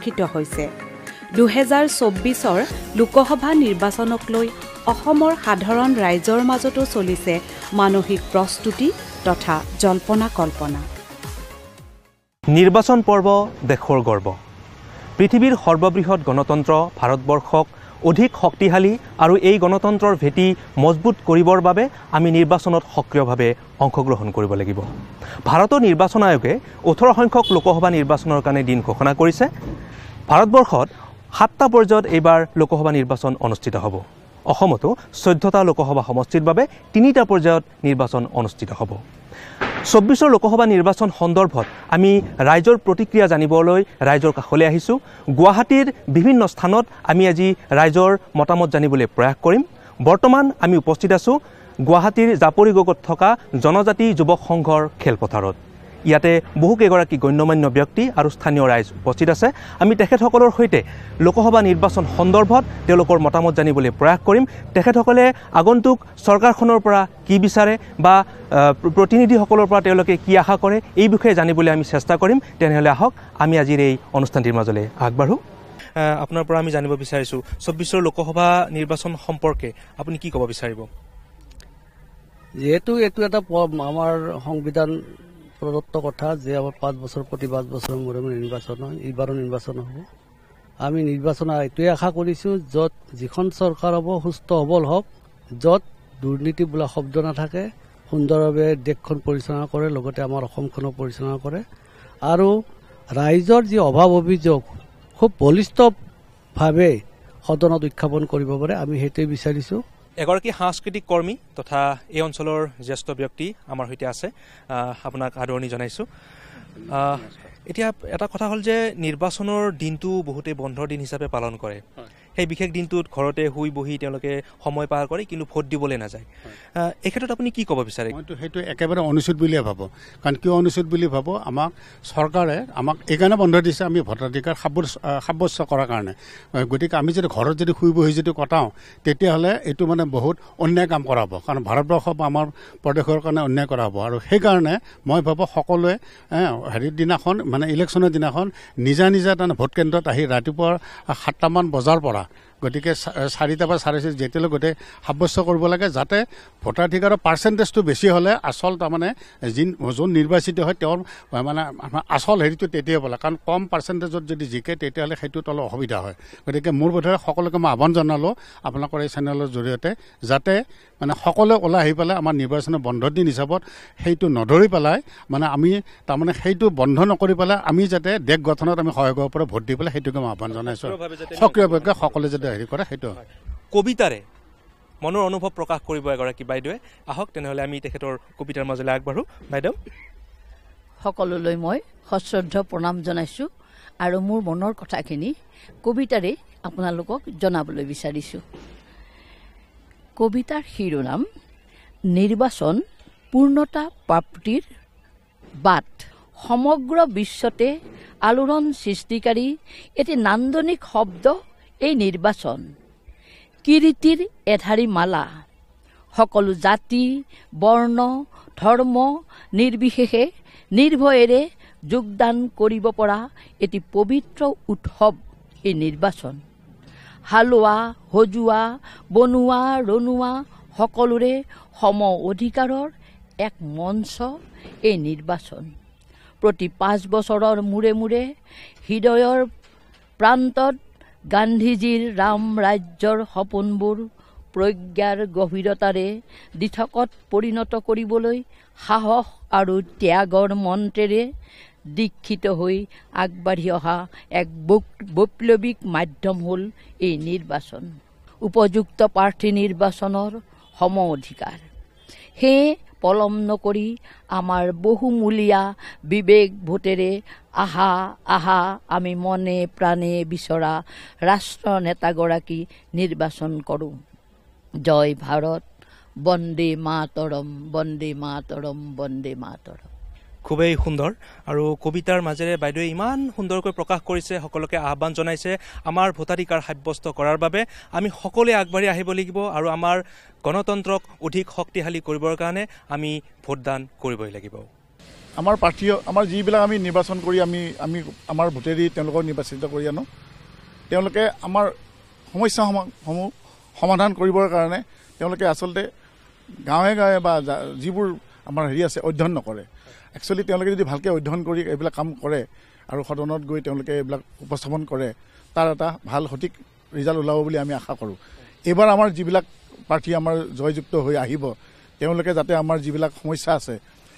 অনুষ্ঠিত হৈছে 2024 লোকসভা নিৰ্বাচনক লৈ অসমৰ সাধাৰণ ৰাইজৰ মাজতো চলিছে মানসিক প্ৰস্তুতি তথা জল্পনা কল্পনা নিৰ্বাচন পৰ্ব দেশৰ গৰ্ব পৃথিৱীৰ সৰ্ববৃহৎ গণতন্ত্ৰ ভাৰতবৰ্ষক অধিক শক্তিশালী আৰু এই গণতন্ত্ৰৰ ভেটি মজবুত কৰিবৰ বাবে আমি নিৰ্বাচনত সক্ৰিয়ভাৱে অংশগ্ৰহণ কৰিব লাগিব ভাৰতৰ নিৰ্বাচন আয়োগে 18 সংখ্যক লোকসভা নিৰ্বাচনৰ কাৰণে দিন ঘোষণা কৰিছে ভাৰতবৰ্ষত 7টা পৰ্যায়ত এইবাৰ লোকসভা নিৰ্বাচন অনুষ্ঠিত হ'ব অসমতো 14টা লোকসভা সমষ্টিৰ বাবে 3টা পৰ্যায়ত নিৰ্বাচন অনুষ্ঠিত হ'ব 24 লোকসভা নিৰ্বাচন সন্দৰ্ভত আমি ৰাইজৰ প্ৰতিক্ৰিয়া জানিবলৈ ৰাইজৰ কাষলৈ আহিছো গুৱাহাটীৰ বিভিন্ন স্থানত আমি আজি ৰাইজৰ মতামত জানিবলৈ প্ৰয়াস কৰিম বৰ্তমান আমি উপস্থিত আছো গুৱাহাটীৰ জাপৰিগগত থকা জনজাতি যুৱক সংঘৰ খেলপথাৰত ইয়াতে বহুকেইগৰাকী গণ্যমান্য ব্যক্তি আৰু স্থানীয় ৰাইজ উপস্থিত আছে আমি তেখেতসকলৰ সৈতে লোকসভা নিৰ্বাচন সন্দৰ্ভত তেওঁলোকৰ মতামত জানিবলৈ প্ৰয়াস কৰিম তেখেতসকলে আগন্তুক চৰকাৰখনৰ পৰা কি বিচাৰে বা প্ৰতিনিধিসকলৰ পৰা তেওঁলোকে কি আশা কৰে এই বিষয়ে জানিবলৈ আমি চেষ্টা কৰিম তেনেহলে আহক আমি আজিৰ এই অনুষ্ঠানটিৰ মাজলৈ আগবাঢ়ো আপোনাৰ পৰা আমি জানিব বিচাৰিছো 24 লোকসভা নিৰ্বাচন সম্পৰ্কে আপুনি কি ক'ব বিচাৰিব যেহেতু এটো এটা আমাৰ সংবিধান প্ৰদত্ত কথা যে আমাৰ 5 বছৰ প্ৰতি 5 বছৰৰ মূৰে মূৰে নিৰ্বাচন হয় এইবাৰো নিৰ্বাচন হ'ব আমি নিৰ্বাচন এইটোৱে আশা কৰিছো য'ত যিখন চৰকাৰ হ'ব সুস্থ সবল হওক য'ত দুৰ্নীতি বোলা শব্দ নাথাকে সুন্দৰভাৱে দেশখন পৰিচালনা কৰে লগতে আমাৰ অসমখনো পৰিচালনা কৰে আৰু ৰাইজৰ যি অভাৱ অভিযোগ খুব বলিষ্ঠভাৱে সদনত উত্থাপন কৰিব পাৰে আমি সেইটোৱে বিচাৰিছো এগৰাকী সাংস্কৃতিক কৰ্মী তথা এই অঞ্চলৰ জ্যেষ্ঠ ব্যক্তি আমাৰ সৈতে আছে আপোনাক আদৰণি জনাইছো এতিয়া এটা কথা হ'ল যে নিৰ্বাচনৰ দিনটো বহুতে বন্ধৰ দিন হিচাপে পালন কৰে সেই বিশেষ দিনটোত ঘৰতে শুই বহি তেওঁলোকে সময় পাৰ কৰে কিন্তু ভোট দিবলৈ নাযায় এই ক্ষেত্ৰত আপুনি কি ক'ব বিচাৰে মইতো সেইটো একেবাৰে অনুচিত বুলিয়ে ভাবোঁ কাৰণ কিয় অনুচিত বুলি ভাবোঁ আমাক চৰকাৰে আমাক এইকাৰণে বন্ধ দিছে আমি ভোটাধিকাৰ সাব্যস্ত কৰাৰ কাৰণে গতিকে আমি যদি ঘৰত যদি শুই বহি যদি কটাওঁ তেতিয়াহ'লে এইটো মানে বহুত অন্যায় কাম কৰা হ'ব কাৰণ ভাৰতবৰ্ষ বা আমাৰ প্ৰদেশৰ কাৰণে অন্যায় কৰা হ'ব আৰু সেইকাৰণে মই ভাবোঁ সকলোৱে হেৰিৰ দিনাখন মানে ইলেকশ্যনৰ দিনাখন নিজা নিজা তাৰমানে ভোট কেন্দ্ৰত আহি ৰাতিপুৱা 7টামান বজাৰ পৰা গতিকে 4টা বা 4:30 যেতিয়ালৈ গোটেই সাব্যস্ত কৰিব লাগে যাতে ভোটাধিকাৰৰ পাৰ্চেণ্টেজটো বেছি হ'লে আচল তাৰমানে যোন নিৰ্বাচিত হয় তেওঁৰ মানে আচল হেৰিটো তেতিয়া হ'ব লাগে কাৰণ কম পাৰ্চেণ্টেজত যদি জিকে তেতিয়াহ'লে সেইটোত অলপ অসুবিধা হয় গতিকে মোৰ বোধেৰে সকলোকে মই আহ্বান জনালোঁ আপোনালোকৰ এই চেনেলৰ জৰিয়তে যাতে মানে সকলোৱে ওলাই আহি পেলাই আমাৰ নিৰ্বাচনৰ বন্ধৰ দিন হিচাপত সেইটো নধৰি পেলাই মানে আমি তাৰমানে সেইটো বন্ধ নকৰি পেলাই আমি যাতে দেশ গঠনত আমি সহায় কৰিব পাৰোঁ ভোট দি পেলাই সেইটোকে মই আহ্বান জনাইছোঁ সক্ৰিয়ভাৱে সকলোৱে যাতে হেৰি কৰে সেইটো কবিতাৰে মনৰ অনুভৱ প্ৰকাশ কৰিব এগৰাকী বাইদেৱে আহক তেনেহ'লে আমি তেখেতৰ কবিতাৰ মাজলৈ আগবাঢ়ো বাইদেউ সকলোলৈ মই সশ্ৰদ্ধ প্ৰণাম জনাইছোঁ আৰু মোৰ মনৰ কথাখিনি কবিতাৰে আপোনালোকক জনাবলৈ বিচাৰিছোঁ কবিতাৰ শিৰোনাম নিৰ্বাচন পূৰ্ণতা প্ৰাপ্তিৰ বাট সমগ্ৰ বিশ্বতে আলোড়ন সৃষ্টিকাৰী এটি নান্দনিক শব্দ এই নিৰ্বাচন কীৰ্তিৰ এধাৰী মালা সকলো জাতি বৰ্ণ ধৰ্ম নিৰ্বিশেষে নিৰ্ভয়েৰে যোগদান কৰিব পৰা এটি পবিত্ৰ উৎসৱ এই নিৰ্বাচন হালোৱা সজোৱা বনোৱা ৰনোৱা সকলোৰে সম অধিকাৰৰ এক মঞ্চ এই নিৰ্বাচন প্ৰতি 5 বছৰৰ মূৰে মূৰে হৃদয়ৰ প্ৰান্তত গান্ধীজীৰ ৰাম ৰাজ্যৰ সপোনবোৰ প্ৰজ্ঞাৰ গভীৰতাৰে দিঠকত পৰিণত কৰিবলৈ সাহস আৰু ত্যাগৰ মন্ত্ৰেৰে দীক্ষিত হৈ আগবাঢ়ি অহা এক বৈপ্লৱিক মাধ্যম হ'ল এই নিৰ্বাচন উপযুক্ত প্ৰাৰ্থী নিৰ্বাচনৰ সম অধিকাৰ সেয়ে পলম নকৰি আমাৰ বহুমূলীয়া বিবেক ভোটেৰে আহা আহা আমি মনে প্ৰাণে বিচৰা ৰাষ্ট্ৰ নেতাগৰাকী নিৰ্বাচন কৰোঁ জয় ভাৰত বন্দে মাতৰম বন্দে মাতৰম বন্দে মাতৰম খুবেই সুন্দৰ আৰু কবিতাৰ মাজেৰে বাইদেৱে ইমান সুন্দৰকৈ প্ৰকাশ কৰিছে সকলোকে আহ্বান জনাইছে আমাৰ ভোটাধিকাৰ সাব্যস্ত কৰাৰ বাবে আমি সকলোৱে আগবাঢ়ি আহিব লাগিব আৰু আমাৰ গণতন্ত্ৰক অধিক শক্তিশালী কৰিবৰ কাৰণে আমি ভোটদান কৰিবই লাগিব আমাৰ প্ৰাৰ্থী আমাৰ যিবিলাক আমি নিৰ্বাচন কৰি আমি আমাৰ ভোটেদি তেওঁলোকক নিৰ্বাচিত কৰি আনো, তেওঁলোকে আমাৰ সমস্যাসমূহ সমাধান কৰিবৰ কাৰণে তেওঁলোকে আচলতে গাঁৱে গাঁৱে বা যিবোৰ আমাৰ আছে অধ্যয়ন নকৰে। একচুৱেলি তেওঁলোকে যদি ভালকৈ অধ্যয়ন কৰি এইবিলাক কাম কৰে আৰু সদনত গৈ তেওঁলোকে এইবিলাক উপস্থাপন কৰে, তাৰ এটা ভাল সঠিক ৰিজাল্ট ওলাব বুলি আমি আশা কৰোঁ। এইবাৰ আমাৰ যিবিলাক প্ৰাৰ্থী আমাৰ জয়যুক্ত হৈ আহিব, তেওঁলোকে যাতে আমাৰ যিবিলাক সমস্যা আছে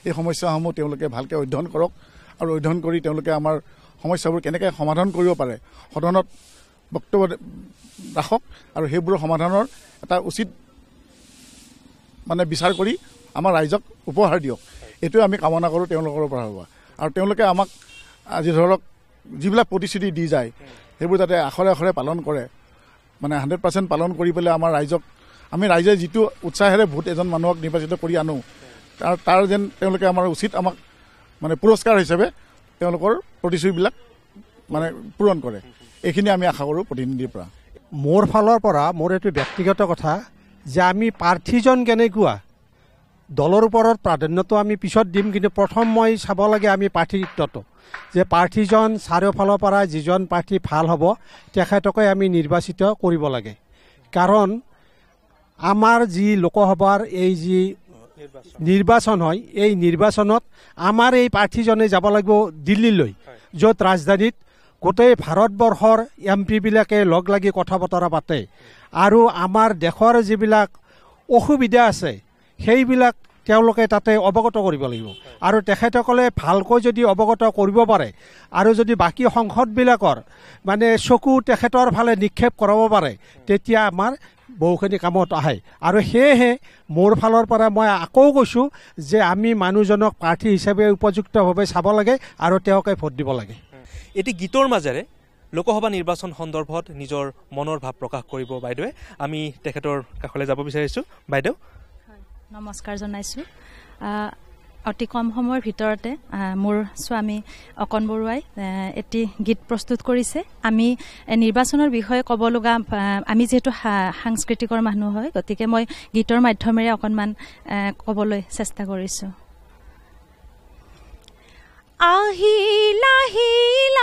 এই সমস্যাসমূহ তেওঁলোকে ভালকৈ অধ্যয়ন কৰক আৰু অধ্যয়ন কৰি তেওঁলোকে আমাৰ সমস্যাবোৰ কেনেকৈ সমাধান কৰিব পাৰে সদনত বক্তব্য ৰাখক আৰু সেইবোৰৰ সমাধানৰ এটা উচিত বিচাৰ কৰি আমাৰ ৰাইজক উপহাৰ দিয়ক। এইটোৱে আমি কামনা কৰোঁ তেওঁলোকৰ পৰা হোৱা। আৰু তেওঁলোকে আমাক আজি ধৰক যিবিলাক প্ৰতিশ্ৰুতি দি যায় সেইবোৰ যাতে আখৰে আখৰে পালন কৰে, 100% পালন কৰি পেলাই আমাৰ ৰাইজক ৰাইজে যিটো উৎসাহেৰে ভোট এজন মানুহক নিৰ্বাচিত কৰি আনো তাৰ যেন তেওঁলোকে আমাৰ উচিত আমাক পুৰস্কাৰ হিচাপে তেওঁলোকৰ প্ৰতিশ্ৰুতিবিলাক পূৰণ কৰে। এইখিনি আমি আশা কৰোঁ প্ৰতিনিধিৰ পৰা। মোৰ ফালৰ পৰা মোৰ এইটো ব্যক্তিগত কথা যে আমি প্ৰাৰ্থীজন কেনেকুৱা দলৰ ওপৰত প্ৰাধান্যটো আমি পিছত দিম, কিন্তু প্ৰথম মই চাব লাগে আমি প্ৰাৰ্থীত্বটো যে প্ৰাৰ্থীজন চাৰিওফালৰ পৰা যিজন প্ৰাৰ্থী ভাল হ'ব তেখেতকে আমি নিৰ্বাচিত কৰিব লাগে। কাৰণ আমাৰ যি লোকসভাৰ এই যি নিৰ্বাচন হয় এই নিৰ্বাচনত আমাৰ এই প্ৰাৰ্থীজনে যাব লাগিব দিল্লীলৈ, য'ত ৰাজধানীত গোটেই ভাৰতবৰ্ষৰ MP লগ লাগি কথা বতৰা পাতে আৰু আমাৰ দেশৰ যিবিলাক অসুবিধা আছে সেইবিলাক তেওঁলোকে তাতে অৱগত কৰিব লাগিব। আৰু তেখেতসকলে ভালকৈ যদি অৱগত কৰিব পাৰে আৰু যদি বাকী সংসদবিলাকৰ চকু তেখেতৰ ফালে নিক্ষেপ কৰাব পাৰে তেতিয়া আমাৰ বহুখিনি কামত আহে। আৰু সেয়েহে মোৰ ফালৰ পৰা মই আকৌ কৈছোঁ যে আমি মানুহজনক প্ৰাৰ্থী হিচাপে উপযুক্তভাৱে চাব লাগে আৰু তেওঁকে ভোট দিব লাগে। এটি গীতৰ মাজেৰে লোকসভা নিৰ্বাচন সন্দৰ্ভত নিজৰ মনৰ ভাৱ প্ৰকাশ কৰিব বাইদেৱে। আমি তেখেতৰ কাষলৈ যাব বিচাৰিছোঁ। বাইদেউ নমস্কাৰ জনাইছোঁ। অতি কম সময়ৰ ভিতৰতে মোৰ স্বামী অকণ বৰুৱাই এটি গীত প্ৰস্তুত কৰিছে। আমি নিৰ্বাচনৰ বিষয়ে ক'ব লগা, আমি যিহেতু সাংস্কৃতিকৰ মানুহ হয় গতিকে মই গীতৰ মাধ্যমেৰে অকণমান ক'বলৈ চেষ্টা কৰিছোঁ। আহিল আহিল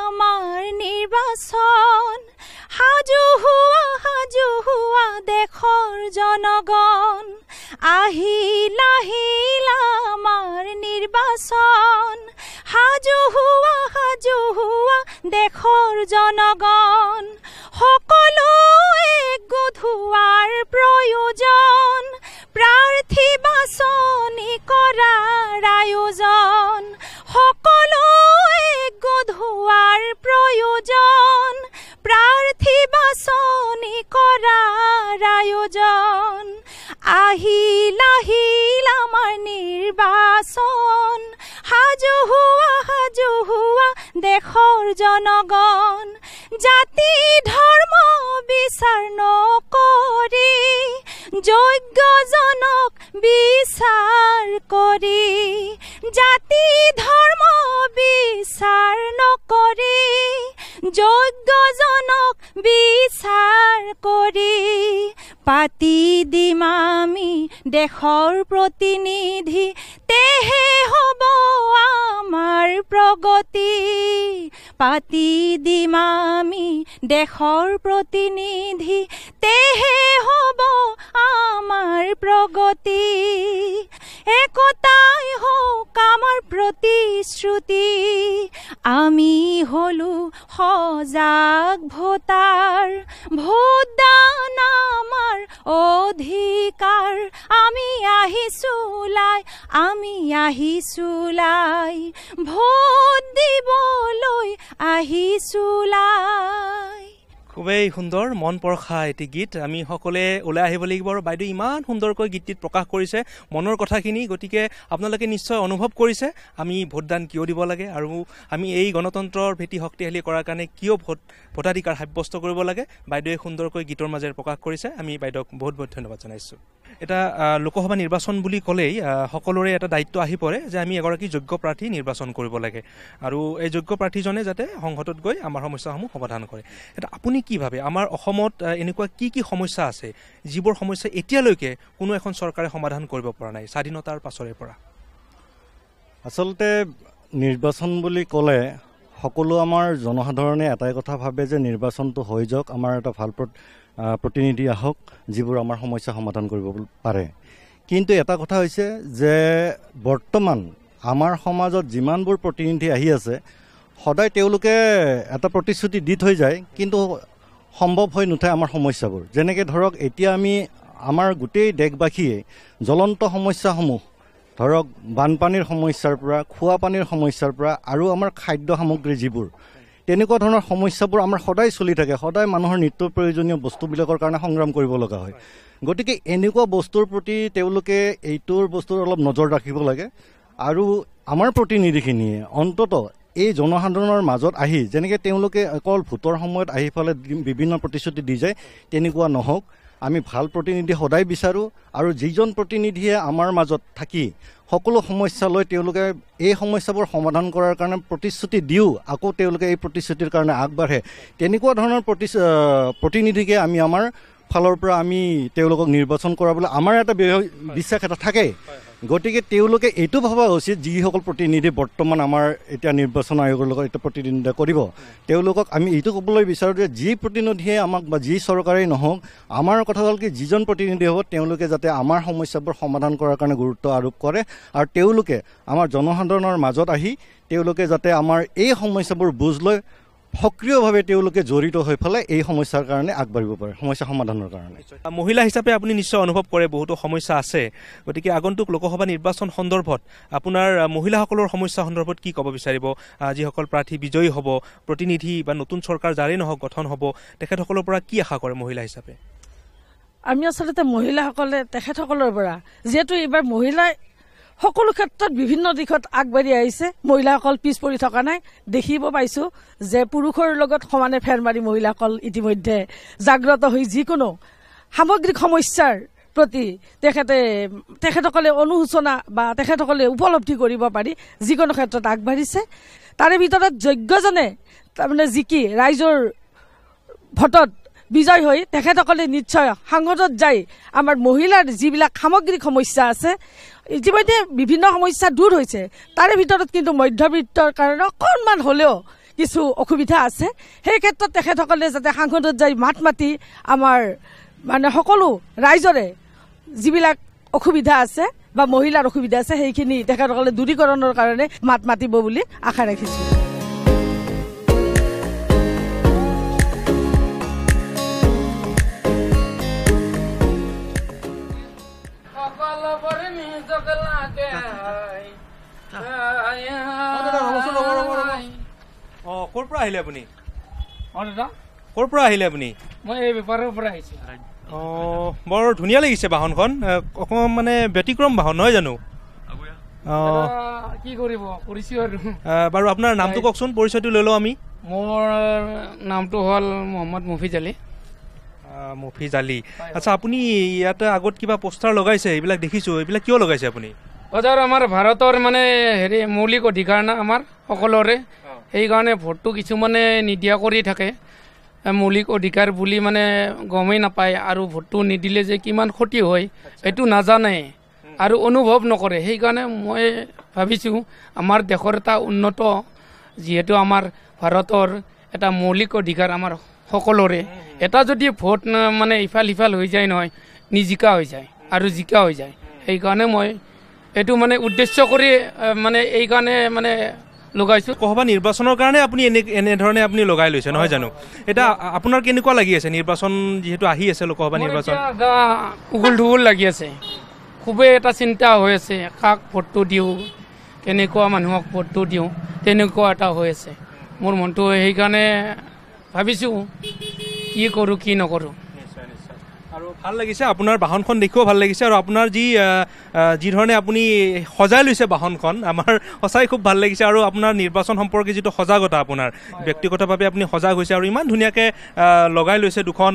আমাৰ নিৰ্বাচন, সাজু হোৱা দেশৰ জনগণ। আহিল আহিল আমাৰ নিৰ্বাচন, সাজু হোৱা দেশৰ জনগণ। সকলো একগোট হোৱাৰ প্ৰয়োজন, প্ৰাৰ্থী বাছনি কৰাৰ আয়োজন। সকলো একগোট হোৱাৰ প্ৰয়োজন, প্ৰাৰ্থী বাছনি কৰাৰ আয়োজন। আহিল আহিল আমাৰ নিৰ্বাচন, সাজু হোৱা দেশৰ জনগণ। জাতি ধৰ্ম বিচাৰ নকৰি, যোগ্যজনক বিচাৰ কৰি। জাতি ধৰ্ম বিচাৰ নকৰি, যোগ্যজনক বিচাৰ কৰি। পাতি দিম আমি দেশৰ প্ৰতিনিধি, তেহে হ'ব আমাৰ প্ৰগতি। পাতি দিম আমি দেশৰ প্ৰতিনিধি, তেহে হ'ব আমাৰ প্ৰগতি। একতাই হওক আমাৰ প্ৰতিশ্ৰুতি, আমি হলো সজাগ ভোটাৰ। ভোটদান আমাৰ অধিকাৰ, আমি আহিছোঁ লাই, ভোট দিবলৈ আহিছোঁ লাই। খুবেই সুন্দৰ মন পৰখা এটি গীত। আমি সকলোৱে ওলাই আহিব লাগিব। আৰু বাইদেউ ইমান সুন্দৰকৈ গীতটিত প্ৰকাশ কৰিছে মনৰ কথাখিনি, গতিকে আপোনালোকে নিশ্চয় অনুভৱ কৰিছে আমি ভোটদান কিয় দিব লাগে আৰু আমি এই গণতন্ত্ৰৰ ভেটি শক্তিশালী কৰাৰ কাৰণে কিয় ভোটাধিকাৰ সাব্যস্ত কৰিব লাগে। বাইদেৱে সুন্দৰকৈ গীতৰ মাজেৰে প্ৰকাশ কৰিছে। আমি বাইদেউক বহুত বহুত ধন্যবাদ জনাইছোঁ। এটা লোকসভা নিৰ্বাচন বুলি ক'লেই সকলোৰে এটা দায়িত্ব আহি পৰে যে আমি এগৰাকী যোগ্য প্ৰাৰ্থী নিৰ্বাচন কৰিব লাগে আৰু এই যোগ্য প্ৰাৰ্থীজনে যাতে সংসদত গৈ আমাৰ সমস্যাসমূহ সমাধান কৰে। এটা আপুনি কি ভাবে আমাৰ অসমত এনেকুৱা কি সমস্যা আছে যিবোৰ সমস্যা এতিয়ালৈকে কোনো এখন চৰকাৰে সমাধান কৰিব পৰা নাই স্বাধীনতাৰ পাছৰে পৰা? আচলতে নিৰ্বাচন বুলি ক'লে সকলো আমাৰ জনসাধাৰণে এটাই কথা ভাবে যে নিৰ্বাচনটো হৈ যাওক, আমাৰ এটা ভাল প্ৰতিনিধি আহক যিবোৰ আমাৰ সমস্যা সমাধান কৰিব পাৰে। কিন্তু এটা কথা হৈছে যে বৰ্তমান আমাৰ সমাজত যিমানবোৰ প্ৰতিনিধি আহি আছে সদায় তেওঁলোকে এটা প্ৰতিশ্ৰুতি দি থৈ যায়, কিন্তু সম্ভৱ হৈ নুঠে আমাৰ সমস্যাবোৰ। যেনেকৈ ধৰক এতিয়া আমি আমাৰ গোটেই দেশবাসীয়ে জ্বলন্ত সমস্যাসমূহ ধৰক বানপানীৰ সমস্যাৰ পৰা, খোৱা পানীৰ সমস্যাৰ পৰা আৰু আমাৰ খাদ্য সামগ্ৰী যিবোৰ, তেনেকুৱা ধৰণৰ সমস্যাবোৰ আমাৰ সদায় চলি থাকে। সদায় মানুহৰ নিত্য প্ৰয়োজনীয় বস্তুবিলাকৰ কাৰণে সংগ্ৰাম কৰিব লগা হয়। গতিকে এনেকুৱা বস্তুৰ প্ৰতি তেওঁলোকে এইটোৰ বস্তুৰ অলপ নজৰ ৰাখিব লাগে। আৰু আমাৰ প্ৰতিনিধিখিনিয়ে অন্তত এই জনসাধাৰণৰ মাজত আহি যেনেকৈ তেওঁলোকে অকল ভোটৰ সময়ত আহি পেলাই বিভিন্ন প্ৰতিশ্ৰুতি দি যায়, তেনেকুৱা নহওক। আমি ভাল প্ৰতিনিধি সদায় বিচাৰোঁ, আৰু যিজন প্ৰতিনিধিয়ে আমাৰ মাজত থাকি সকলো সমস্যা লৈ তেওঁলোকে এই সমস্যাবোৰ সমাধান কৰাৰ কাৰণে প্ৰতিশ্ৰুতি দিও আকৌ তেওঁলোকে এই প্ৰতিশ্ৰুতিৰ কাৰণে আগবাঢ়ে, তেনেকুৱা ধৰণৰ প্ৰতিনিধিকে আমি আমাৰ ফালৰ পৰা আমি তেওঁলোকক নিৰ্বাচন কৰাবলৈ আমাৰ এটা বিশ্বাস এটা থাকে। গতিকে তেওঁলোকে এইটো ভবা উচিত, যিসকল প্ৰতিনিধি বৰ্তমান আমাৰ এতিয়া নিৰ্বাচন আয়োগৰ লগত এতিয়া প্ৰতিদ্বন্দ্বিতা কৰিব, তেওঁলোকক আমি এইটো ক'বলৈ বিচাৰোঁ যে যি প্ৰতিনিধিয়ে আমাক বা যি চৰকাৰেই নহওক, আমাৰ কথা হ'ল কি যিজন প্ৰতিনিধি হ'ব তেওঁলোকে যাতে আমাৰ সমস্যাবোৰ সমাধান কৰাৰ কাৰণে গুৰুত্ব আৰোপ কৰে, আৰু তেওঁলোকে আমাৰ জনসাধাৰণৰ মাজত আহি তেওঁলোকে যাতে আমাৰ এই সমস্যাবোৰ বুজ লৈ সক্ৰিয়ভাৱে তেওঁলোকে জড়িত হৈ পেলাই এই সমস্যাৰ কাৰণে আগবাঢ়িব পাৰে, সমস্যা সমাধানৰ কাৰণে। মহিলা হিচাপে আপুনি নিশ্চয় অনুভৱ কৰে বহুতো সমস্যা আছে, গতিকে আগন্তুক লোকসভা নিৰ্বাচন সন্দৰ্ভত আপোনাৰ মহিলাসকলৰ সমস্যা সন্দৰ্ভত কি ক'ব বিচাৰিব? যিসকল প্ৰাৰ্থী বিজয়ী হ'ব, প্ৰতিনিধি বা নতুন চৰকাৰ যাৰেই নহওক গঠন হ'ব, তেখেতসকলৰ পৰা কি আশা কৰে মহিলা হিচাপে? আমি আচলতে মহিলাসকলে তেখেতসকলৰ পৰা, যিহেতু এইবাৰ মহিলাই সকলো ক্ষেত্ৰত বিভিন্ন দিশত আগবাঢ়ি আহিছে, মহিলাসকল পিছ পৰি থকা নাই। দেখিব পাইছোঁ যে পুৰুষৰ লগত সমানে ফেৰ মাৰি মহিলাসকল ইতিমধ্যে জাগ্ৰত হৈ যিকোনো সামগ্ৰিক সমস্যাৰ প্ৰতি তেখেতসকলে অনুশোচনা বা তেখেতসকলে উপলব্ধি কৰিব পাৰি যিকোনো ক্ষেত্ৰত আগবাঢ়িছে। তাৰে ভিতৰত যোগ্যজনে তাৰমানে জিকি ৰাইজৰ ভোটত বিজয় হৈ তেখেতসকলে নিশ্চয় সাংসদত যাই আমাৰ মহিলাৰ যিবিলাক সামগ্ৰিক সমস্যা আছে, ইতিমধ্যে বিভিন্ন সমস্যা দূৰ হৈছে। তাৰে ভিতৰত কিন্তু মধ্যবিত্তৰ কাৰণে অকণমান হ'লেও কিছু অসুবিধা আছে। সেই ক্ষেত্ৰত তেখেতসকলে যাতে সাংসদত যাই মাত মাতি আমাৰ মানে সকলো ৰাইজৰে যিবিলাক অসুবিধা আছে বা মহিলাৰ অসুবিধা আছে সেইখিনি তেখেতসকলে দূৰীকৰণৰ কাৰণে মাত মাতিব বুলি আশা ৰাখিছোঁ। ক'ৰ পৰা আহিলে আপুনি? ক'ৰ পৰা আহিলে আপুনি? মই এই বেপাৰৰ পৰা আহিছোঁ। বৰ ধুনীয়া লাগিছে বাহনখন, অকণমান মানে ব্যতিক্ৰম বাহন নহয় জানো? কি কৰিব কৰিছোঁ আৰু। বাৰু আপোনাৰ নামটো কওকচোন, পৰিচয়টো লৈ লওঁ আমি। মোৰ নামটো হ'ল মহম্মদ মফিজ আলী। মফিজ আলী, আচ্ছা। আপুনি ইয়াতে আগত কিবা পোষ্টাৰ লগাইছে, এইবিলাক দেখিছোঁ, এইবিলাক কিয় লগাইছে আপুনি? আমাৰ ভাৰতৰ মানে মৌলিক অধিকাৰ না আমাৰ সকলোৰে, সেইকাৰণে ভোটটো কিছুমানে নিদিয়া কৰি থাকে। মৌলিক অধিকাৰ বুলি মানে গমেই নাপায়, আৰু ভোটটো নিদিলে যে কিমান ক্ষতি হয় এইটো নাজানে আৰু অনুভৱ নকৰে। সেইকাৰণে মই ভাবিছোঁ আমাৰ দেশৰ এটা উন্নত, যিহেতু আমাৰ ভাৰতৰ এটা মৌলিক অধিকাৰ আমাৰ সকলোৰে, এটা যদি ভোট মানে ইফাল সিফাল হৈ যায় নহয়, নিজিকা হৈ যায় আৰু জিকা হৈ যায়। সেইকাৰণে মই এইটো মানে উদ্দেশ্য কৰি মানে এইকাৰণে মানে লগাইছোঁ। লোকসভা নিৰ্বাচনৰ কাৰণে আপুনি এনেধৰণে আপুনি লগাই লৈছে নহয় জানো? এতিয়া আপোনাৰ কেনেকুৱা লাগি আছে নিৰ্বাচন যিহেতু আহি আছে, লোকসভা নিৰ্বাচন? উগুল ঢুগুল লাগি আছে, খুবেই এটা চিন্তা হৈ আছে, কাক ভোটটো দিওঁ, কেনেকুৱা মানুহক ভোটটো দিওঁ, তেনেকুৱা এটা হৈ আছে মোৰ মনটো। সেইকাৰণে ভাবিছোঁ কি কৰোঁ কি নকৰোঁ। আৰু ভাল লাগিছে আপোনাৰ বাহনখন দেখিও ভাল লাগিছে, আৰু আপোনাৰ যি ধৰণে আপুনি সজাই লৈছে বাহনখন, আমাৰ সঁচাই খুব ভাল লাগিছে। আৰু আপোনাৰ নিৰ্বাচন সম্পৰ্কে যিটো সজাগতা, আপোনাৰ ব্যক্তিগতভাৱে আপুনি সজাগ হৈছে আৰু ইমান ধুনীয়াকৈ লগাই লৈছে, দুখন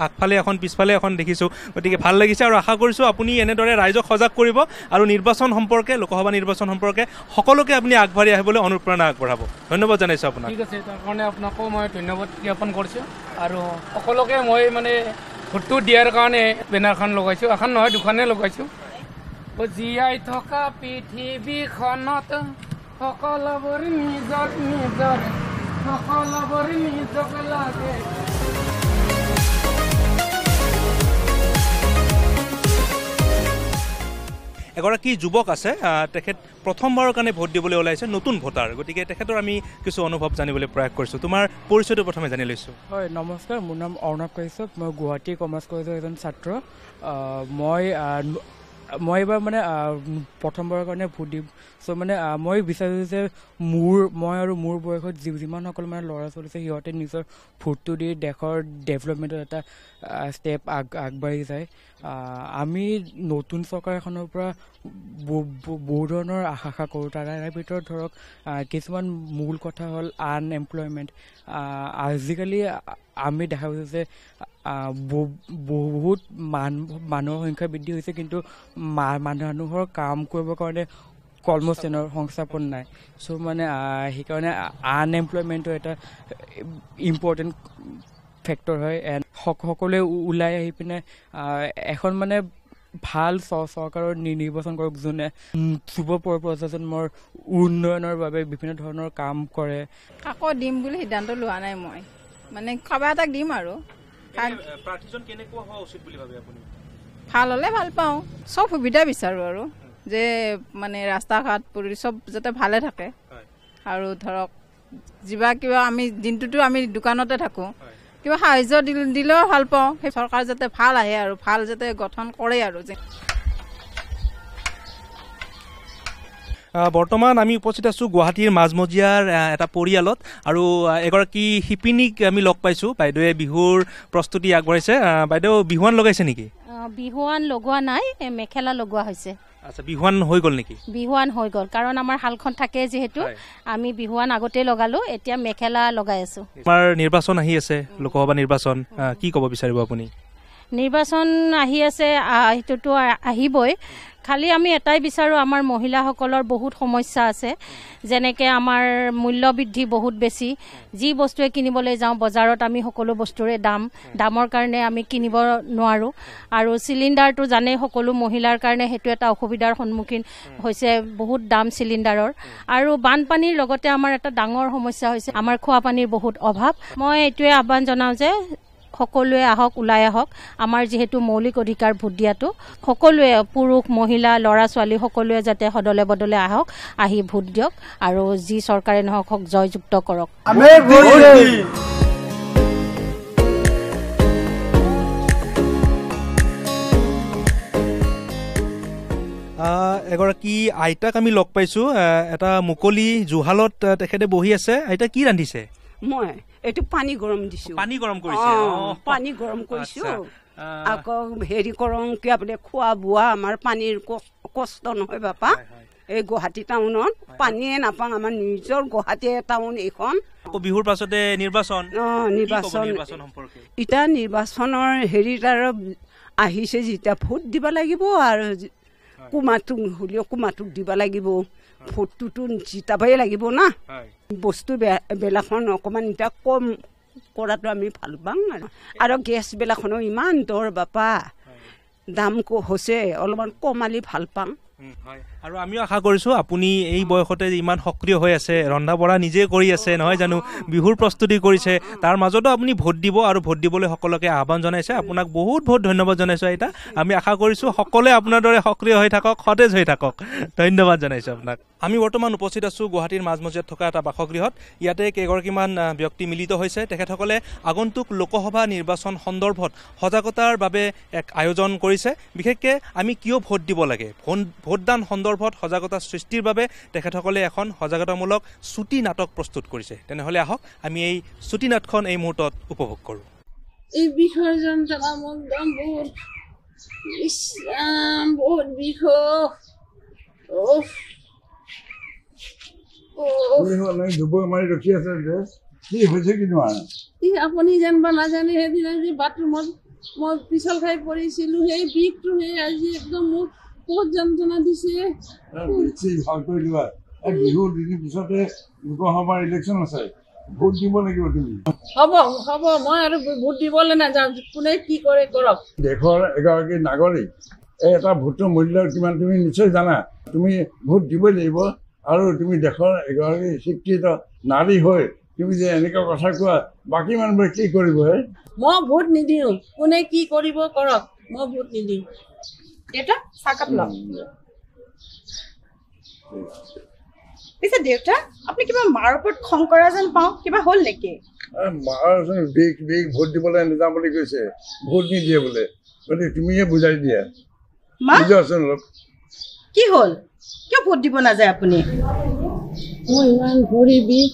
আগফালে এখন পিছফালে এখন দেখিছোঁ। গতিকে ভাল লাগিছে, আৰু আশা কৰিছোঁ আপুনি এনেদৰে ৰাইজক সজাগ কৰিব আৰু নিৰ্বাচন সম্পৰ্কে, লোকসভা নিৰ্বাচন সম্পৰ্কে সকলোকে আপুনি আগবাঢ়ি আহিবলৈ অনুপ্ৰেৰণা আগবঢ়াব। ধন্যবাদ জনাইছোঁ আপোনাক। ঠিক আছে, তাৰ কাৰণে আপোনাকো মই ধন্যবাদ জ্ঞাপন কৰিছোঁ, আৰু সকলোকে মই মানে ভোটটো দিয়াৰ কাৰণে বেনাৰখন লগাইছোঁ। এখন নহয়, দুখনে লগাইছোঁ। জীয়াই থকা পৃথিৱীখনত সকলোবোৰ নিজৰ নিজৰ সকলোবোৰ নিজক লাগে। এগৰাকী যুৱক আছে, তেখেত প্ৰথমবাৰৰ কাৰণে ভোট দিবলৈ ওলাইছে, নতুন ভোটাৰ, গতিকে তেখেতৰ আমি কিছু অনুভৱ জানিবলৈ প্ৰয়াস কৰিছোঁ। তোমাৰ পৰিচয়টো প্ৰথমে জানি লৈছোঁ। হয়, নমস্কাৰ, মোৰ নাম অৰ্ণৱ কাশ্যপ, মই গুৱাহাটী কমাৰ্চ কলেজৰ এজন ছাত্ৰ। মই এইবাৰ মানে প্ৰথমবাৰৰ কাৰণে ভোট দিম। চ' মানে মই বিচাৰোঁ যে মই আৰু মোৰ বয়সত যিমানসকল মানে ল'ৰা ছোৱালী আছে সিহঁতে নিজৰ ভোটটো দি দেশৰ ডেভেলপমেণ্টৰ এটা ষ্টেপ আগবাঢ়ি যায়। আমি নতুন চৰকাৰ এখনৰ পৰা বহু ধৰণৰ আশা কৰোঁ। তাৰে ভিতৰত ধৰক কিছুমান মূল কথা হ'ল আনএমপ্লয়মেণ্ট। আজিকালি আমি দেখা পাইছোঁ যে বহুত মানুহৰ সংখ্যা বৃদ্ধি হৈছে, কিন্তু মানুহৰ কাম কৰিবৰ কাৰণে কৰ্মস্থানৰ সংস্থাপন নাই। চ' মানে সেইকাৰণে আনএমপ্লয়মেণ্টটো এটা ইম্পৰ্টেণ্ট ফেক্টৰ হয়। এণ্ড সকলোৱে ওলাই আহি পিনে এখন মানে ভাল চৰকাৰৰ নিৰ্বাচন কৰক, যোনে যুৱ প্ৰজন্মৰ উন্নয়নৰ বাবে বিভিন্ন ধৰণৰ কাম কৰে। কাকো দিম বুলি সিদ্ধান্ত লোৱা নাই মই, মানে কাৰোবাৰ এটাক দিম আৰু। ভাল হ'লে ভাল পাওঁ, চব সুবিধা বিচাৰোঁ আৰু যে মানে ৰাস্তা ঘাট পদূলি চব যাতে ভালে থাকে। আৰু ধৰক কিবা আমি দিনটোতো আমি দোকানতে থাকোঁ, কিবা সাহায্য দিলেও ভাল পাওঁ। সেই চৰকাৰ যাতে ভাল আহে আৰু ভাল যাতে গঠন কৰে আৰু। বৰ্তমান আমি উপস্থিত আছোঁ গুৱাহাটীৰ মাজমজিয়াৰ এটা পৰিয়ালত, আৰু এগৰাকী শিপিনীক আমি লগ পাইছোঁ। বাইদেৱে বিহুৰ প্ৰস্তুতি আগবঢ়াইছে। বাইদেউ বিহুৱান লগাইছে নেকি? বিহুৱান লগোৱা নাই, মেখেলা লগোৱা হৈছে। আচ্ছা, বিহুৱান হৈ গ'ল নেকি? বিহুৱান হৈ গ'ল, কাৰণ আমাৰ শালখন থাকে যিহেতু আমি বিহুৱান আগতে লগালোঁ, এতিয়া মেখেলা লগাই আছোঁ। আমাৰ নিৰ্বাচন আহি আছে, লোকসভা নিৰ্বাচন, কি ক'ব বিচাৰিব আপুনি? নিৰ্বাচন আহি আছে, সেইটোতো আহিবই। খালি আমি এটাই বিচাৰোঁ, আমাৰ মহিলাসকলৰ বহুত সমস্যা আছে। যেনেকৈ আমাৰ মূল্য বৃদ্ধি বহুত বেছি। যি বস্তুৱে কিনিবলৈ যাওঁ বজাৰত আমি সকলো বস্তুৰে দামৰ কাৰণে আমি কিনিব নোৱাৰোঁ। আৰু চিলিণ্ডাৰটো জানেই সকলো মহিলাৰ কাৰণে সেইটো এটা অসুবিধাৰ সন্মুখীন হৈছে, বহুত দাম চিলিণ্ডাৰৰ। আৰু বানপানীৰ লগতে আমাৰ এটা ডাঙৰ সমস্যা হৈছে, আমাৰ খোৱা পানীৰ বহুত অভাৱ। মই এইটোৱে আহ্বান জনাওঁ যে সকলোৱে আহক, ওলাই আহক। আমাৰ যিহেতু মৌলিক অধিকাৰ ভোট দিয়াটো, সকলোৱে পুৰুষ মহিলা ল'ৰা ছোৱালী সকলোৱে যাতে সদলে বদলে আহক, আহি ভোট দিয়ক, আৰু যি চৰকাৰে নহওক জয়যুক্ত কৰক। এগৰাকী আইতাক আমি লগ পাইছোঁ, এটা মুকলি জুহালত তেখেতে বহি আছে। আইতা, কি ৰান্ধিছে? মই এইটো পানী গৰম দিছো। পানী গৰম কৰিছে? পানী গৰম কৰিছো। আকৌ হেৰি কৰোঁ কি আপুনি খোৱা বোৱা, আমাৰ পানীৰ কষ্ট নহয় বাপা। এই গুৱাহাটী টাউনত পানীয়ে নাপাওঁ, আমাৰ নিজৰ গুৱাহাটী টাউন এইখন। বিহুৰ পাছতে নিৰ্বাচন। এতিয়া নিৰ্বাচনৰ হেৰিত আৰু আহিছে যেতিয়া ভোট দিব লাগিব, আৰু কুমাটোক হ'লেও কুমাটোক দিব লাগিব। ভোটটোতো জিতাবই লাগিব না। বস্তু বেলাখন অকণমান এতিয়া কম কৰাটো আমি ভাল পাওঁ। আৰু গেছ বেলাখনো ইমান দৰ বাপা, দাম হৈছে, অলপমান কমালি ভাল পাওঁ। আৰু আমিও আশা কৰিছোঁ আপুনি এই বয়সতে ইমান সক্ৰিয় হৈ আছে, ৰন্ধা বঢ়া নিজে কৰি আছে নহয় জানো, বিহুৰ প্ৰস্তুতি কৰিছে, তাৰ মাজতো আপুনি ভোট দিব, আৰু ভোট দিবলৈ সকলোকে আহ্বান জনাইছে। আপোনাক বহুত বহুত ধন্যবাদ জনাইছোঁ আইতা। আমি আশা কৰিছোঁ সকলোৱে আপোনাৰ দৰে সক্ৰিয় হৈ থাকক, সতেজ হৈ থাকক। ধন্যবাদ জনাইছোঁ আপোনাক। আমি বৰ্তমান উপস্থিত আছোঁ গুৱাহাটীৰ মাজমজিয়াত থকা এটা বাসগৃহত। ইয়াতে কেইগৰাকীমান ব্যক্তি মিলিত হৈছে। তেখেতসকলে আগন্তুক লোকসভা নিৰ্বাচন সন্দৰ্ভত সজাগতাৰ বাবে এক আয়োজন কৰিছে। বিশেষকৈ আমি কিয় ভোট দিব লাগে, ভোটদান সন্দৰ্ভত সজাগতা সৃষ্টিৰ বাবে তেখেতসকলে এখন সজাগতামূলক চুটি নাটক প্ৰস্তুত কৰিছে। তেনেহ'লে আহক আমি এই চুটি নাটখন এই মুহূৰ্তত উপভোগ কৰোঁ। এই বিষৰ যন্ত্ৰণা মোক একদম বহুত বিষ। আপুনি জানিব নাজানে, সেইদিনা যে বাথৰুমত মই পিছল খাই পৰিছিলোঁ, সেই বিষটো সেই আজি একদম মোক বহুত যন্ত্ৰণা দিছে। বিহুৰ দিনৰ পিছতে লোকসভাৰ ইলেকশ্যন আছে, ভোট দিব লাগিব তুমি। হ'ব মই আৰু ভোট দিবলৈ নাযাওঁ, কোনে কি কৰে কৰক। দেশৰ এগৰাকী নাগৰিক এটা ভোটৰ মূল্য কিমান তুমি নিশ্চয় জানা। তুমি ভোট দিবই লাগিব আৰু তুমি দেশৰ এগৰাকী শিক্ষিত নাৰী হৈ তুমি যে এনেকুৱা কথা কোৱা বাকী মানুহবোৰে কি কৰিব হে? মই ভোট নিদিওঁ, কোনে কি কৰিব কৰক, মই ভোট নিদিওঁ। দেউতা চাহকাপ লওক। পিছে দেউতা আপুনি কিবা মাৰ ওপৰত খং কৰা যেন পাওঁ, কিবা হ'ল নেকি? মাৰ বিগ ভোট দিবলৈ নাযাওঁ বুলি কৈছে, ভোট নিদিয়ে বোলে। গতিকে তুমিয়ে বুজাই দিয়া বুজাচোন অলপ। কি হ'ল, কিয় ভোট দিব নাযায় আপুনি? মই ইমান ভৰি বিষ,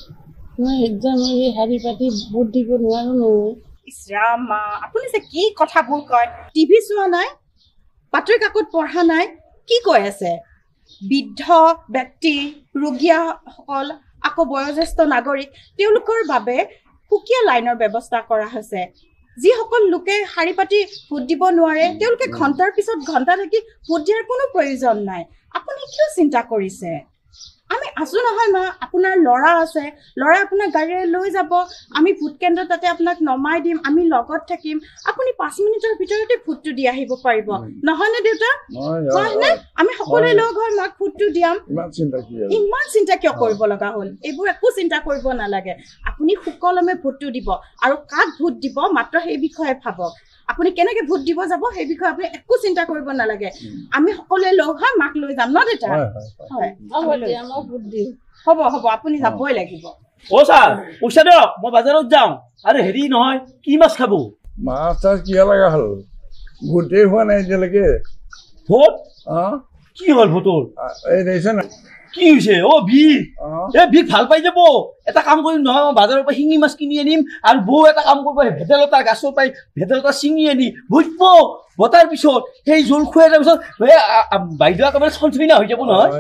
মই একদম শাৰী পাতি ভোট দিব নোৱাৰো নহয়। ইছৰাম মা, আপুনি যে কি কথাবোৰ কয়, টিভি চোৱা নাই, বাতৰি কাকত পঢ়া নাই, কি কৈ আছে? বৃদ্ধ ব্যক্তি, ৰোগীয়াসকল, আকৌ বয়োজ্যেষ্ঠ নাগৰিক, তেওঁলোকৰ বাবে সুকীয়া লাইনৰ ব্যৱস্থা কৰা হৈছে। যিসকল লোকে শাৰী পাতি ভোট দিব নোৱাৰে তেওঁলোকে ঘণ্টাৰ পিছত ঘণ্টা থাকি ভোট দিয়াৰ কোনো প্ৰয়োজন নাই। আপুনি কিয় চিন্তা কৰিছে? আমি আছো নহয় মা, আপোনাৰ ল'ৰা আছে, ল'ৰাই আপোনাক গাড়ীৰে লৈ যাব, আমি ভোট কেন্দ্ৰ তাতে আপোনাক নমাই দিম, আমি লগত থাকিম, আপুনি 5 মিনিটৰ ভিতৰতে ভোটটো দি আহিব পাৰিব, নহয়নে দেউতা? হয়নে? আমি সকলোৱে লগ হৈ মাক ভোটটো দিয়াম। ইমান চিন্তা কিয় কৰিব লগা হ'ল? এইবোৰ একো চিন্তা কৰিব নালাগে। আপুনি সুকলমে ভোটটো দিব আৰু কাক ভোট দিব মাত্ৰ সেই বিষয়ে ভাবক। আপুনি কেনেকে ভোট দিব যাব সেই বিষয়ে আপুনি একো চিন্তা কৰিব নালাগে। আমি সকলোৱে লগ হৈ মাক লৈ যাম ন দেউতা? হ'ব হ'ব, আপুনি যাবই লাগিব। অ' ছাৰ পইচা দিয়ক, মই বজাৰত যাওঁ। আৰু হেৰি নহয়, কি মাছ খাব? মাছ চাছ কিয় লগা হ'ল? ভোটেই হোৱা নাই এতিয়ালৈকে। ভোট? কি হ'ল ভোটৰ? এই দেখিছে নাই কি হৈছে? অ' বিষ, এই বিষ ভাল পাই যাব। এটা কাম কৰিম নহয়, বাজাৰৰ পৰা শিঙি মাছ কিনি আনিম আৰু বৌ এটা কাম কৰিব, ভেদাইলতা গাছৰ পাই ভেদাইলতা ছিঙি আনি ভুজিব। বতাৰ পিছত সেই জোল খুৱাই তাৰ পিছত বাইদেউ একেবাৰে চনচনীয়া হৈ যাব নহয়।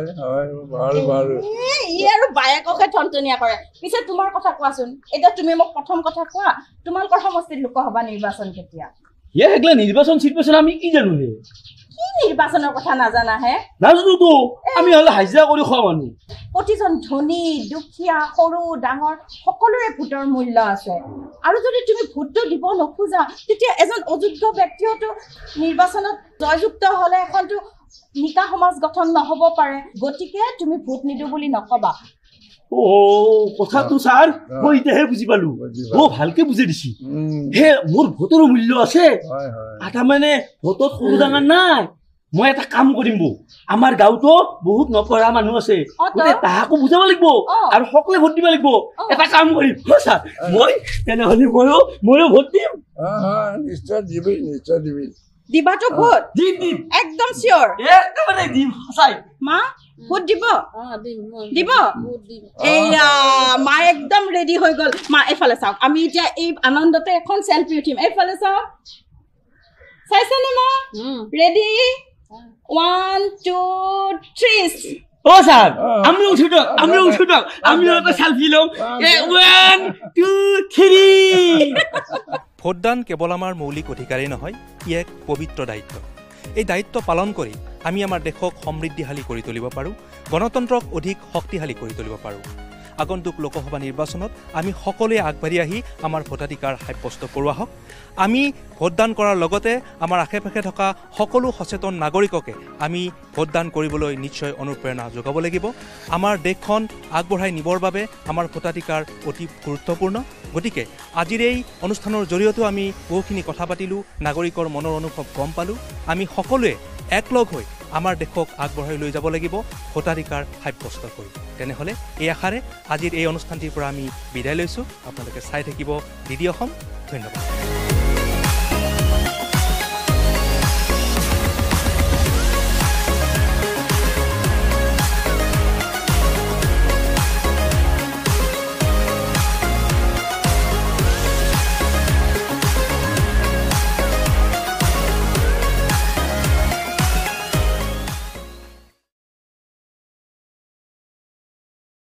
ই আৰু বায়েককে থনথনীয়া কৰে। পিছে তোমাৰ কথা কোৱাচোন, এতিয়া তুমি মোক প্ৰথম কথা কোৱা, তোমালোকৰ সমষ্টিত লোকসভা নিৰ্বাচন কেতিয়া? সেইগিলা নিৰ্বাচন চিৰ্বাচন আমি কি জানো? হে কি নিৰ্বাচনৰ কথা নাজানা হে? নাজানোতো, আমি হলে হাজিৰা কৰি খোৱা মানুহ। প্ৰতিজন ধনী দুখীয়া সৰু ডাঙৰ সকলোৰে ভোটৰ মূল্য আছে। আৰু যদি তুমি ভোটটো দিব নোখোজা তেতিয়া এজন অযোগ্য ব্যক্তিওতো নিৰ্বাচনত জয়যুক্ত হলে এখনতো নিকা সমাজ গঠন নহব পাৰে। গতিকে তুমি ভোট নিদিওঁ বুলি নকবা। কথাটো ছাৰ মই এতিয়াহে বুজি পালো। ভালকে বুজাই দিছি। হে মোৰ ভোটৰো মূল্য আছে। তাৰমানে ভোটত সৰু ডাঙৰ নাই। মই এটা কাম কৰিম বৌ, আমাৰ গাঁৱতো বহুত নপঢ়া মানুহ আছে, তাহাকো বুজাব লাগিব আৰু সকলোৱে ভোট দিব লাগিব। এটা কাম কৰিম ছাৰ, মই তেনেহলে ময়ো ভোট দিম। নিশ্চয় দিবি, নিশ্চয় দিবি। দিবাতো ভোট? দিম দিম, একদম চিয়ৰ। একেবাৰে দিম সঁচাই। মা ভোট দিব? দিব? এয়া মা একদম ৰেডি হৈ গ'ল। মা এইফালে চাওক, আমি এতিয়া এই আনন্দতে এখন চেলফি উঠিম। এইফালে চাওক, চাইছেনে মা? ৰেডি? 1 2 3। ও স্যাৰ আমৰা উঠুক, আমিও একটা সেলফি লম। 1 2 3। ভোটদান কেৱল আমাৰ মৌলিক অধিকাৰেই নহয়, ই এক পবিত্ৰ দায়িত্ব। এই দায়িত্ব পালন কৰি আমি আমাৰ দেশক সমৃদ্ধিশালী কৰি তুলিব পাৰোঁ, গণতন্ত্ৰক অধিক শক্তিশালী কৰি তুলিব পাৰোঁ। আগন্তুক লোকসভা নিৰ্বাচনত আমি সকলোৱে আগবাঢ়ি আহি আমাৰ ভোটাধিকাৰ সাব্যস্ত কৰোৱা হওক। আমি ভোটদান কৰাৰ লগতে আমাৰ আশে পাশে থকা সকলো সচেতন নাগৰিককে আমি ভোটদান কৰিবলৈ নিশ্চয় অনুপ্ৰেৰণা যোগাব লাগিব। আমাৰ দেশখন আগবঢ়াই নিবৰ বাবে আমাৰ ভোটাধিকাৰ অতি গুৰুত্বপূৰ্ণ। গতিকে আজিৰ এই অনুষ্ঠানৰ জৰিয়তেও আমি বহুখিনি কথা পাতিলোঁ, নাগৰিকৰ মনৰ অনুভৱ গম পালোঁ। আমি সকলোৱে একলগ হৈ আমাৰ দেশক আগবঢ়াই লৈ যাব লাগিব ভোটাধিকাৰ সাব্যস্ত কৰি। তেনেহ'লে এই আশাৰে আজিৰ এই অনুষ্ঠানটিৰ পৰা আমি বিদায় লৈছোঁ। আপোনালোকে চাই থাকিব DD অসম। ধন্যবাদ।